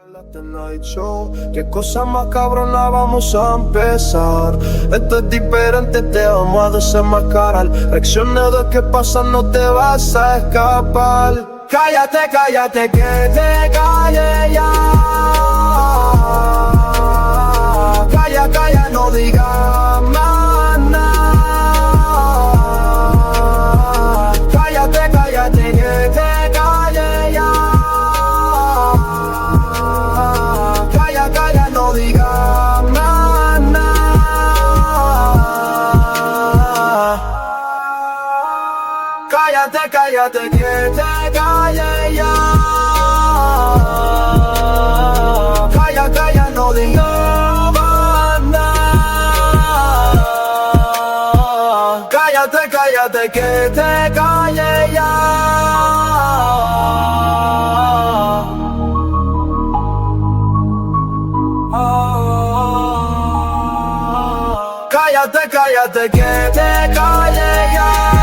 The Night Show, qué cosa más cabrona vamos a empezar. Esto es diferente, te vamos a desenmascarar. Reacciones de qué pasa, no te vas a escapar. Cállate, cállate, que te calle ya. Calla, calla, no digas más nada. Cállate, cállate, que te calle ya. No digas más nada. Cállate, cállate, que te calle ya. Calla, calla, no digas más nada. Cállate, cállate, que te calle ya. Cállate, cállate, que te calle ya.